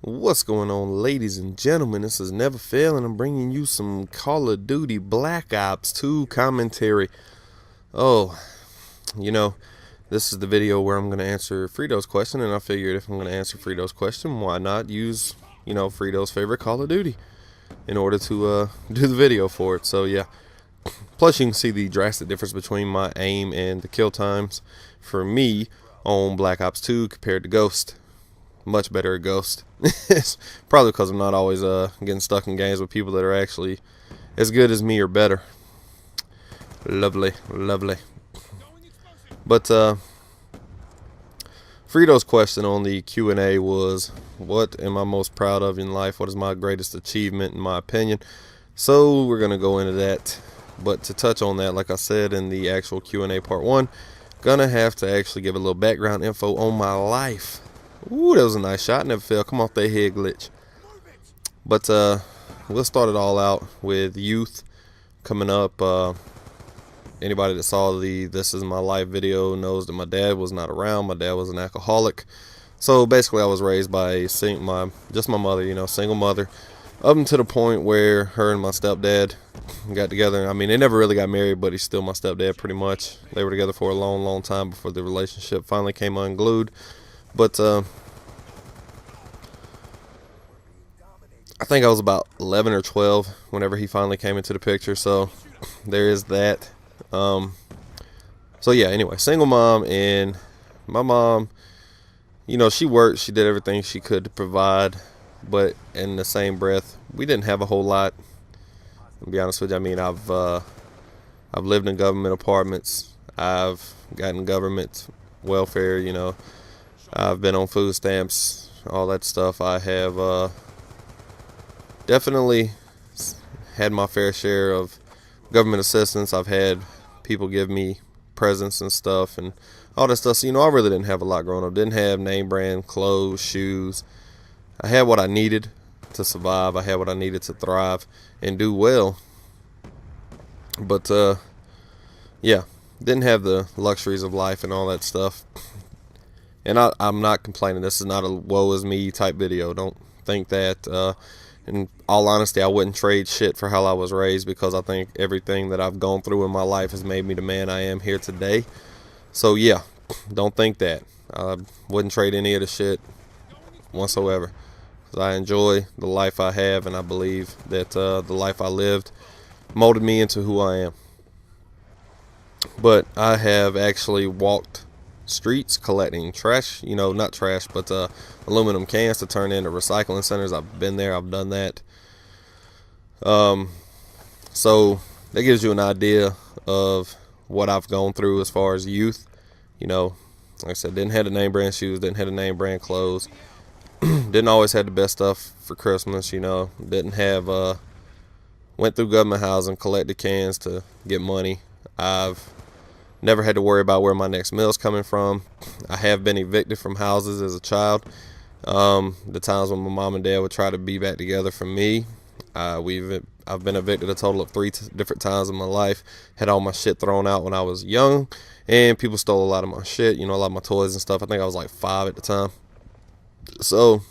What's going on, ladies and gentlemen? This is Never Fail, and I'm bringing you some Call of Duty Black Ops 2 commentary. Oh, you know, this is the video where I'm going to answer Frito's question, and I figured if I'm going to answer Frito's question, why not use, Frito's favorite Call of Duty in order to do the video for it. So, yeah. Plus, you can see the drastic difference between my aim and the kill times for me on Black Ops 2 compared to Ghost. Much better at Ghost. It's probably because I'm not always getting stuck in games with people that are actually as good as me or better. Lovely. But Frito's question on the Q&A was, what am I most proud of in life? What is my greatest achievement in my opinion? So we're going to go into that. But to touch on that, like I said in the actual Q&A part 1, gonna have to actually give a little background info on my life. Ooh, that was a nice shot. Never fail. Come off that head glitch. But we'll start it all out with youth coming up. Anybody that saw the This Is My Life video knows that my dad was not around. My dad was an alcoholic. So basically I was raised by just my mother, single mother. Up until the point where her and my stepdad got together. I mean, they never really got married, but he's still my stepdad pretty much. They were together for a long time before the relationship finally came unglued. But I think I was about 11 or 12 whenever he finally came into the picture. So there is that. So yeah, anyway, single mom, and my mom, she worked, she did everything she could to provide, but in the same breath, we didn't have a whole lot. To be honest with you, I mean, I've lived in government apartments, I've gotten government welfare, I've been on food stamps, all that stuff. I have definitely had my fair share of government assistance. I've had people give me presents and stuff and all that stuff. So, I really didn't have a lot growing up. Didn't have name brand clothes, shoes. I had what I needed to survive. I had what I needed to thrive and do well. But, yeah, didn't have the luxuries of life and all that stuff. And I'm not complaining. This is not a woe is me type video. Don't think that. In all honesty, I wouldn't trade shit for how I was raised, because I think everything that I've gone through in my life has made me the man I am here today. So, yeah, don't think that. I wouldn't trade any of the shit whatsoever. Because I enjoy the life I have, and I believe that the life I lived molded me into who I am. But I have actually walked streets collecting trash, not trash, but aluminum cans to turn into recycling centers. I've been there, I've done that. So that gives you an idea of what I've gone through as far as youth. Like I said, didn't have the name brand shoes, didn't have the name brand clothes, didn't always have the best stuff for Christmas, didn't have went through government housing, collected cans to get money. I've never had to worry about where my next meal's coming from. I have been evicted from houses as a child. The times when my mom and dad would try to be back together for me. I've been evicted a total of 3 different times in my life. Had all my shit thrown out when I was young, and people stole a lot of my shit, a lot of my toys and stuff. I think I was like 5 at the time. So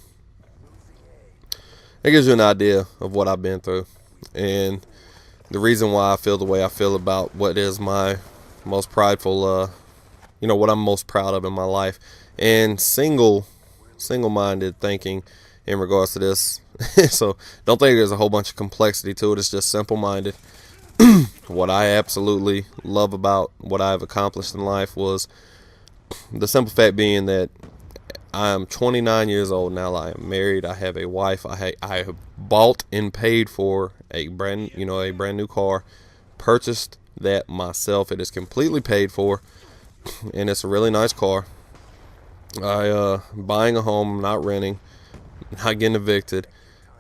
that gives you an idea of what I've been through, and the reason why I feel the way I feel about what is my most prideful, what I'm most proud of in my life, and single-minded thinking in regards to this. So don't think there's a whole bunch of complexity to it. It's just simple-minded. What I absolutely love about what I've accomplished in life was the simple fact being that I am 29 years old now. I am married. I have a wife. I have bought and paid for a brand new car, purchased that myself. It is completely paid for, and it's a really nice car. Buying a home, not renting, not getting evicted.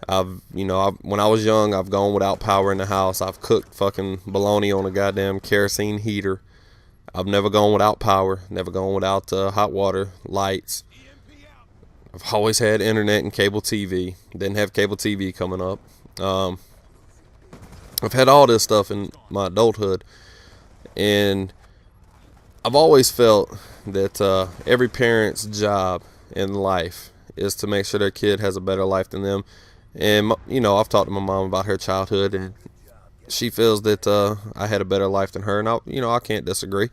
When I was young, I've gone without power in the house. I've cooked fucking bologna on a goddamn kerosene heater. I've never gone without power, never gone without hot water, lights. I've always had internet and cable TV. Didn't have cable TV coming up. I've had all this stuff in my adulthood, and I've always felt that every parent's job in life is to make sure their kid has a better life than them. And, you know, I've talked to my mom about her childhood, and she feels that I had a better life than her, and I can't disagree.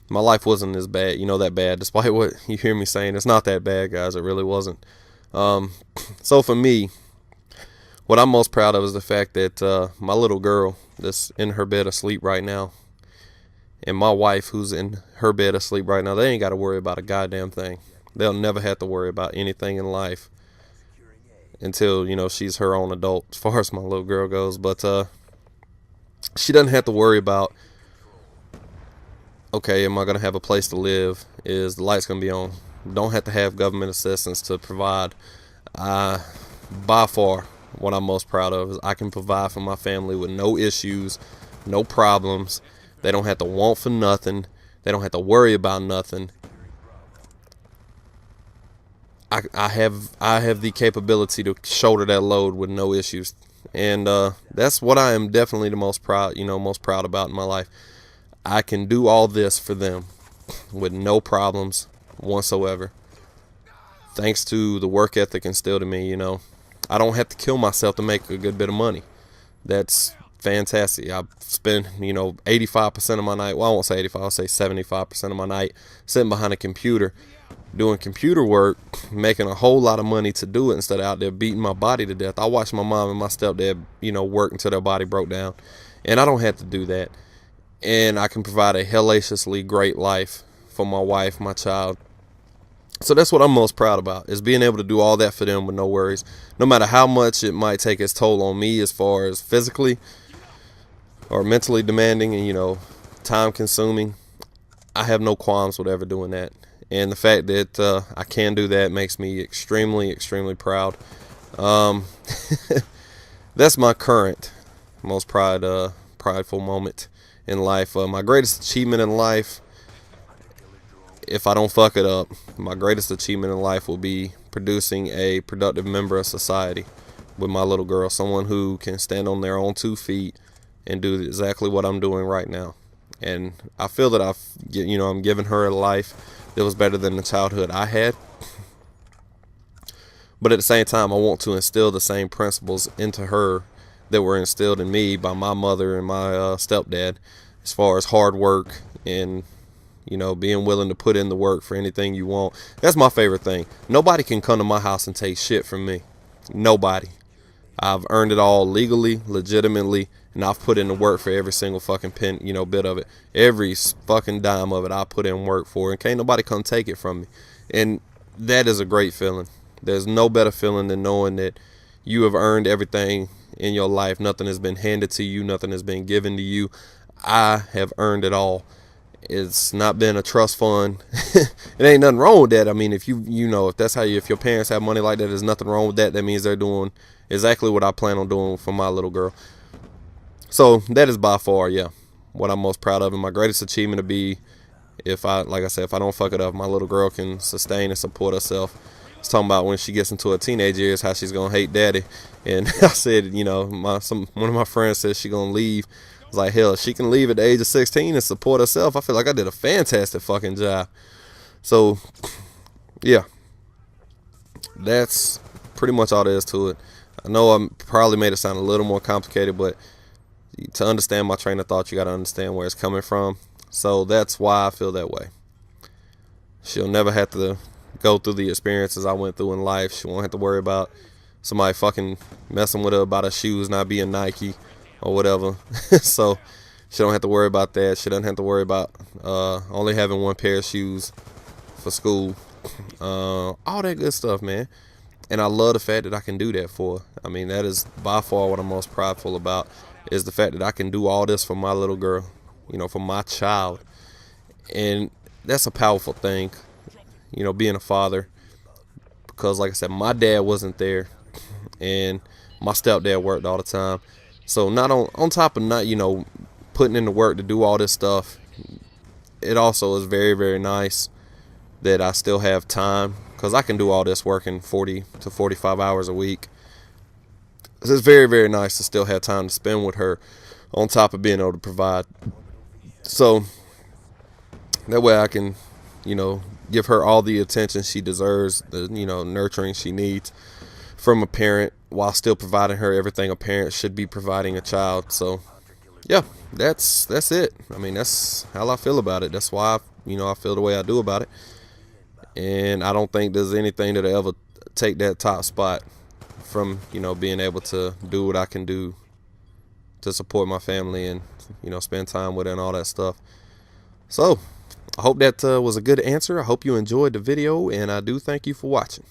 My life wasn't as bad, that bad, despite what you hear me saying. It's not that bad, guys. It really wasn't. So for me, what I'm most proud of is the fact that my little girl that's in her bed asleep right now, and my wife who's in her bed asleep right now, they ain't got to worry about a goddamn thing. They'll never have to worry about anything in life until, she's her own adult, as far as my little girl goes. But she doesn't have to worry about, okay, am I going to have a place to live? Is the lights going to be on? Don't have to have government assistance to provide. By far, what I'm most proud of is I can provide for my family with no issues, no problems. They don't have to want for nothing. They don't have to worry about nothing. I have the capability to shoulder that load with no issues. And that's what I am definitely the most proud about in my life. I can do all this for them with no problems whatsoever. Thanks to the work ethic instilled in me, I don't have to kill myself to make a good bit of money. That's fantastic. I spend, 85% of my night, well, I won't say 85, I'll say 75% of my night sitting behind a computer doing computer work, making a whole lot of money to do it instead of out there beating my body to death. I watched my mom and my stepdad, work until their body broke down, and I don't have to do that. And I can provide a hellaciously great life for my wife, my child. So that's what I'm most proud about, is being able to do all that for them with no worries, no matter how much it might take its toll on me as far as physically or mentally demanding and, time consuming. I have no qualms with ever doing that. And the fact that I can do that makes me extremely, extremely proud. That's my current most prideful moment in life. My greatest achievement in life, if I don't fuck it up, my greatest achievement in life will be producing a productive member of society with my little girl. Someone who can stand on their own 2 feet and do exactly what I'm doing right now. And I feel that I'm giving her a life that was better than the childhood I had. But at the same time, I want to instill the same principles into her that were instilled in me by my mother and my stepdad, as far as hard work and, being willing to put in the work for anything you want. That's my favorite thing. Nobody can come to my house and take shit from me. Nobody. I've earned it all legally, legitimately, and I've put in the work for every single fucking bit of it. Every fucking dime of it I put in work for, and can't nobody come take it from me. And that is a great feeling. There's no better feeling than knowing that you have earned everything in your life. Nothing has been handed to you. Nothing has been given to you. I have earned it all. It's not been a trust fund. It ain't nothing wrong with that. I mean, if if that's how if your parents have money like that, there's nothing wrong with that. That means they're doing exactly what I plan on doing for my little girl. So that is by far, what I'm most proud of. And my greatest achievement to be, if I don't fuck it up, my little girl can sustain and support herself. It's talking about when she gets into her teenage years, how she's gonna hate daddy. And I said, one of my friends said she gonna leave. I was like, hell, she can leave at the age of 16 and support herself. I feel like I did a fantastic fucking job. So, yeah, that's pretty much all there is to it. I know I probably made it sound a little more complicated, but to understand my train of thought, you got to understand where it's coming from. So that's why I feel that way. She'll never have to go through the experiences I went through in life. She won't have to worry about somebody fucking messing with her about her shoes not being Nike or whatever. So she don't have to worry about that. She doesn't have to worry about only having one pair of shoes for school. All that good stuff, man. And I love the fact that I can do that for her. I mean, that is by far what I'm most prideful about, is the fact that I can do all this for my little girl, for my child. And that's a powerful thing, being a father. Because like I said, my dad wasn't there and my stepdad worked all the time. So not on top of not, putting in the work to do all this stuff, it also is very, very nice that I still have time, because I can do all this working 40 to 45 hours a week. It's very, very nice to still have time to spend with her on top of being able to provide. So that way I can, give her all the attention she deserves, the nurturing she needs from a parent, while still providing her everything a parent should be providing a child. So yeah, that's it. I mean, that's how I feel about it. That's why I feel the way I do about it. And I don't think there's anything that'll ever take that top spot from being able to do what I can do to support my family and spend time with it and all that stuff. So I hope that was a good answer. I hope you enjoyed the video, and I do thank you for watching.